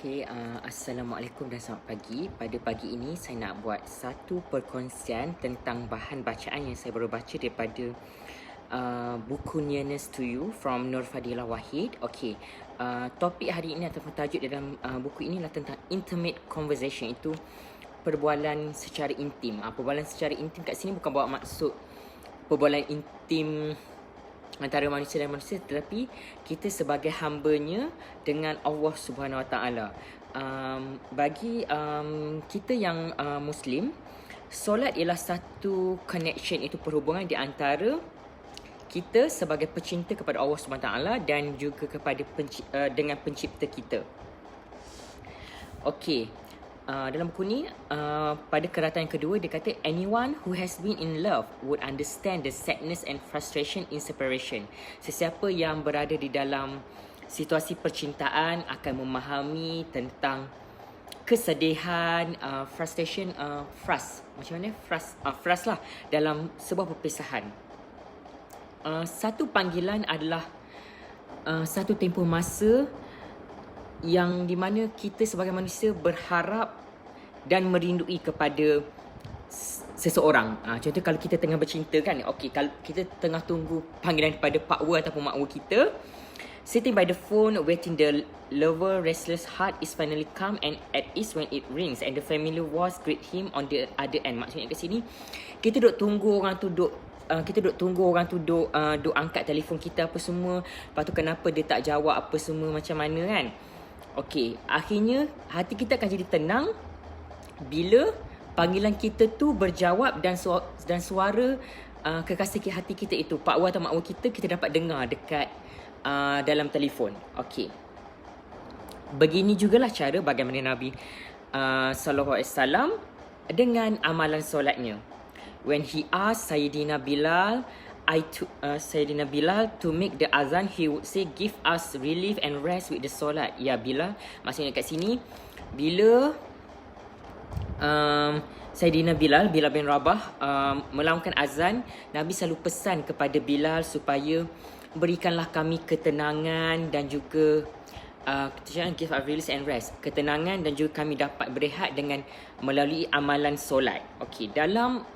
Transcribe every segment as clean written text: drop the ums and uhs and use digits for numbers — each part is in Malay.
Assalamualaikum dan selamat pagi. Pada pagi ini saya nak buat satu perkongsian tentang bahan bacaan yang saya baru baca daripada buku Nearness to You from Nur Fadilah Wahid. Topik hari ini ataupun tajuk dalam buku ini adalah tentang intimate conversation, itu perbualan secara intim. Perbualan secara intim kat sini bukan bawa maksud perbualan intim antara manusia dan manusia, tetapi kita sebagai hambanya dengan Allah Subhanahu Wa Taala. Bagi kita yang Muslim, solat ialah satu connection, itu perhubungan di antara kita sebagai pecinta kepada Allah Subhanahu Wa Taala dan juga kepada dengan pencipta kita. Dalam buku ni, pada keratan yang kedua, dia kata anyone who has been in love would understand the sadness and frustration in separation. Sesiapa yang berada di dalam situasi percintaan akan memahami tentang kesedihan, frustration, frust lah dalam sebuah perpisahan. Satu panggilan adalah satu tempoh masa yang di mana kita sebagai manusia berharap dan merindui kepada seseorang. Contoh kalau kita tengah bercinta kan, kalau kita tengah tunggu panggilan daripada pakwa ataupun makwa kita, sitting by the phone waiting, the lover restless heart is finally calm and at ease when it rings and the familiar voice greet him on the other end. Maksudnya kat sini kita duk tunggu orang tu duk angkat telefon kita apa semua. Lepas tu kenapa dia tak jawab apa semua macam mana kan. Akhirnya hati kita akan jadi tenang bila panggilan kita tu berjawab dan suara kekasih hati kita itu, pakwa atau makwa kita dapat dengar dekat dalam telefon. Begini jugalah cara bagaimana Nabi sallallahu alaihi wasallam dengan amalan solatnya. When he asked Sayyidina Bilal to make the azan, he would say, give us relief and rest with the solat. Ya Bilal, maksudnya kat sini bila Sayyidina Bilal bin Rabah melaungkan azan, Nabi selalu pesan kepada Bilal supaya berikanlah kami ketenangan dan juga give us relief and rest, ketenangan dan juga kami dapat berehat dengan melalui amalan solat. Dalam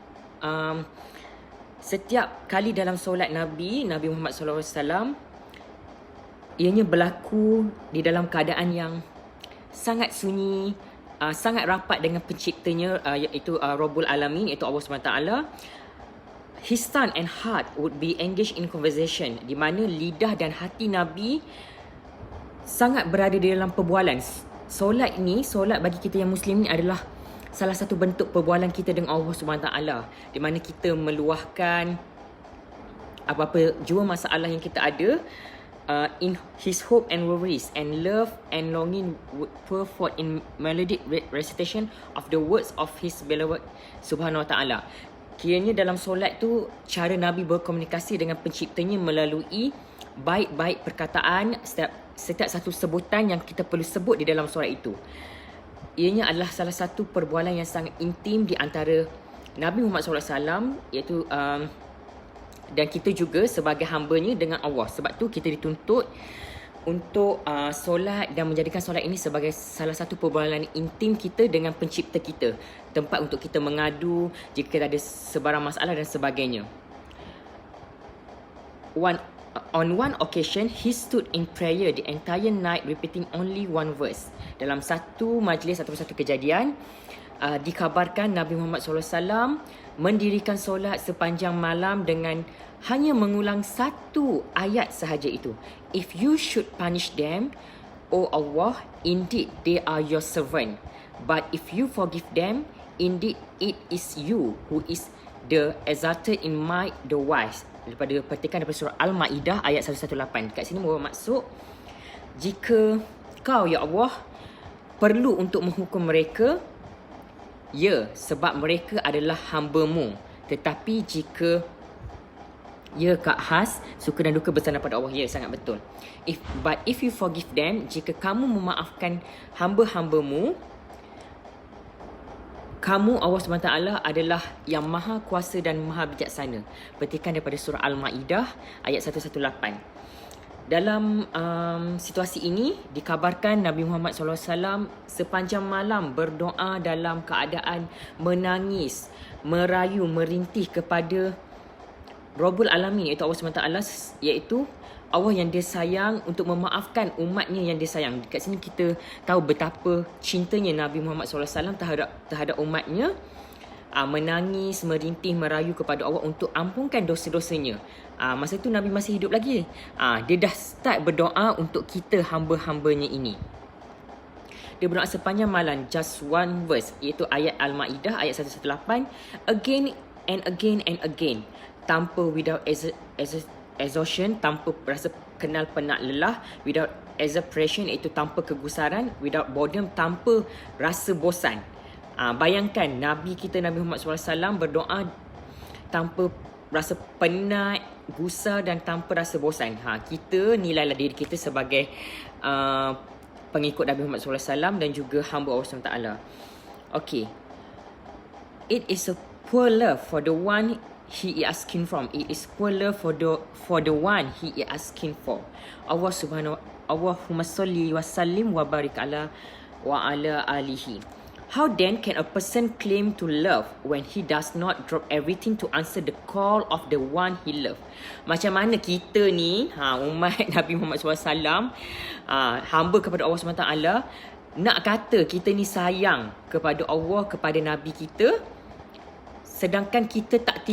setiap kali dalam solat Nabi Muhammad SAW, ianya berlaku di dalam keadaan yang sangat sunyi, sangat rapat dengan penciptanya, iaitu Rabbul Alamin, iaitu Allah SWT. His tongue and heart would be engaged in conversation, di mana lidah dan hati Nabi sangat berada di dalam perbualan. Solat bagi kita yang Muslim ni adalah salah satu bentuk perbualan kita dengan Allah SWT, di mana kita meluahkan apa-apa jua masalah yang kita ada. In his hope and worries and love and longing would pour forth in melodic recitation of the words of his beloved Subhanahu Wa Taala. Kiranya dalam solat tu cara Nabi berkomunikasi dengan penciptanya melalui baik-baik perkataan, setiap satu sebutan yang kita perlu sebut di dalam solat itu. Ianya adalah salah satu perbualan yang sangat intim di antara Nabi Muhammad SAW, iaitu dan kita juga sebagai hambanya dengan Allah. Sebab tu kita dituntut untuk solat dan menjadikan solat ini sebagai salah satu perbualan intim kita dengan pencipta kita, tempat untuk kita mengadu jika kita ada sebarang masalah dan sebagainya. On one occasion, he stood in prayer the entire night repeating only one verse. Dalam satu majlis atau satu kejadian, dikabarkan Nabi Muhammad SAW mendirikan solat sepanjang malam dengan hanya mengulang satu ayat sahaja itu. If you should punish them, O Allah, indeed they are your servant. But if you forgive them, indeed it is you who is the exalted in might, the wise. Daripada petikan daripada surah Al-Ma'idah ayat 118. Kat sini bermaksud, jika kau ya Allah perlu untuk menghukum mereka, ya, sebab mereka adalah hamba-Mu. Tetapi jika ya Kak Has, suka dan duka bersandar pada Allah, ya, sangat betul. But if you forgive them, jika kamu memaafkan hamba-hamba-Mu, kamu Allah SWT adalah yang maha kuasa dan maha bijaksana. Petikan daripada surah Al-Ma'idah ayat 118. Dalam situasi ini dikabarkan Nabi Muhammad SAW sepanjang malam berdoa dalam keadaan menangis, merayu, merintih kepada Rabbul Alamin, iaitu Allah SWT, iaitu Allah yang dia sayang untuk memaafkan umatnya yang dia sayang. Dekat sini kita tahu betapa cintanya Nabi Muhammad SAW terhadap umatnya. Menangis, merintih, merayu kepada Allah untuk ampunkan dosa-dosanya. Masa itu Nabi masih hidup lagi. Dia dah start berdoa untuk kita hamba-hambanya ini. Dia berdoa sepanjang malam, just one verse, iaitu ayat Al-Ma'idah ayat 118, again and again and again, tanpa without exhaustion, tanpa rasa kenal penat lelah, without exasperation, iaitu tanpa kegusaran, without boredom, tanpa rasa bosan. Bayangkan Nabi kita Nabi Muhammad SAW berdoa tanpa rasa penat, gusar dan tanpa rasa bosan. Kita nilailah diri kita sebagai pengikut Nabi Muhammad SAW dan juga hamba Allah SWT. Okay. It is a poor love for the one he is asking from. It is poor love for the one he is asking for. Allahumma salli wa sallim wa barik ala wa ala alihi. How then can a person claim to love when he does not drop everything to answer the call of the one he loves? Macam mana kita ni, umat Nabi Muhammad SAW, hamba kepada Allah SWT, nak kata kita ni sayang kepada Allah, kepada Nabi kita, sedangkan kita tak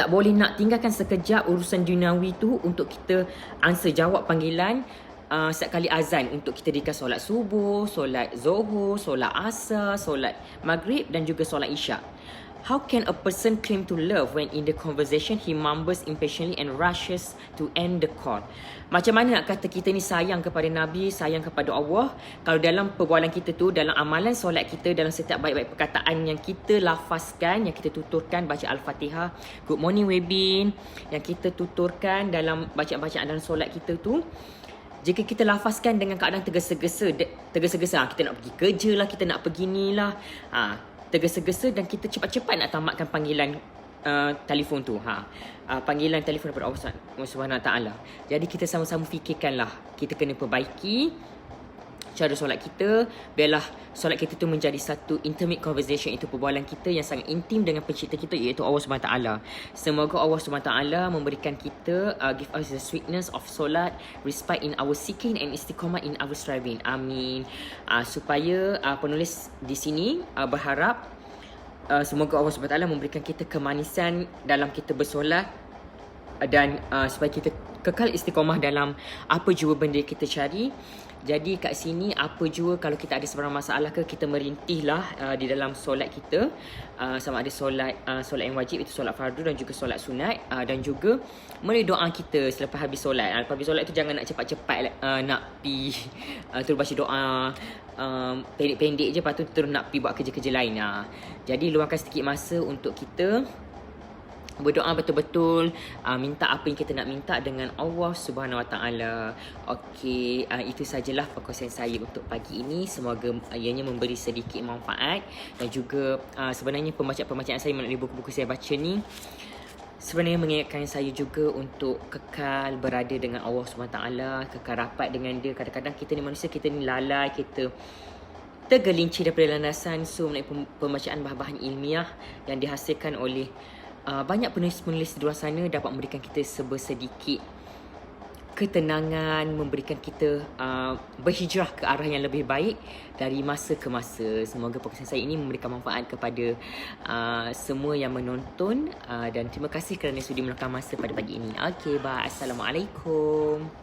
boleh nak tinggalkan sekejap urusan duniawi tu untuk kita answer jawab panggilan setiap kali azan untuk kita dikasih solat subuh, solat zuhur, solat asar, solat maghrib dan juga solat isyak. How can a person claim to love when in the conversation he mumbles impatiently and rushes to end the call? Macam mana nak kata kita ni sayang kepada Nabi, sayang kepada Allah, kalau dalam perbualan kita tu, dalam amalan solat kita, dalam setiap baik-baik perkataan yang kita lafazkan, yang kita tuturkan, baca Al-Fatihah, good morning Webin, yang kita tuturkan dalam bacaan-bacaan dalam solat kita tu, jika kita lafazkan dengan keadaan tergesa-gesa, kita nak pergi kerja lah, kita nak pergi ni lah, tergesa-gesa dan kita cepat-cepat nak tamatkan panggilan telefon tu, panggilan telefon daripada Allah Subhanahu Wa Taala. Jadi kita sama-sama fikirkanlah, kita kena perbaiki cara solat kita, biarlah solat kita tu menjadi satu intimate conversation, itu perbualan kita yang sangat intim dengan pencipta kita, iaitu Allah Subhanahu Taala. Semoga Allah Subhanahu Taala memberikan kita, give us the sweetness of solat, respite in our seeking and istiqamah in our striving. Amin. Supaya penulis di sini berharap semoga Allah Subhanahu Taala memberikan kita kemanisan dalam kita bersolat, dan supaya kita kekal istiqamah dalam apa jua benda kita cari. Jadi kat sini apa jua kalau kita ada sebarang masalah ke, kita merintihlah di dalam solat kita, sama ada solat yang wajib, itu solat fardu dan juga solat sunat, dan juga melalui doa kita selepas habis solat. Lepas habis solat tu jangan nak cepat-cepat nak pi terus baca doa pendek-pendek je, lepas tu terus nak pi buat kerja-kerja lain. Jadi luangkan sedikit masa untuk kita berdoa betul-betul, minta apa yang kita nak minta dengan Allah Subhanahu Wa Taala. Okey, itu sajalah perkongsian saya untuk pagi ini. Semoga ianya memberi sedikit manfaat, dan juga sebenarnya pembacaan saya melalui buku-buku saya baca ni sebenarnya mengingatkan saya juga untuk kekal berada dengan Allah Subhanahu Wa Taala, kekal rapat dengan Dia. Kadang-kadang kita ni manusia, kita ni lalai, kita tergelincir daripada landasan. So melalui pembacaan bahan-bahan ilmiah yang dihasilkan oleh banyak penulis-penulis di luar sana dapat memberikan kita sedikit ketenangan, memberikan kita berhijrah ke arah yang lebih baik dari masa ke masa. Semoga perkongsian saya ini memberikan manfaat kepada semua yang menonton, dan terima kasih kerana sudi meluangkan masa pada pagi ini. Okey, bye. Assalamualaikum.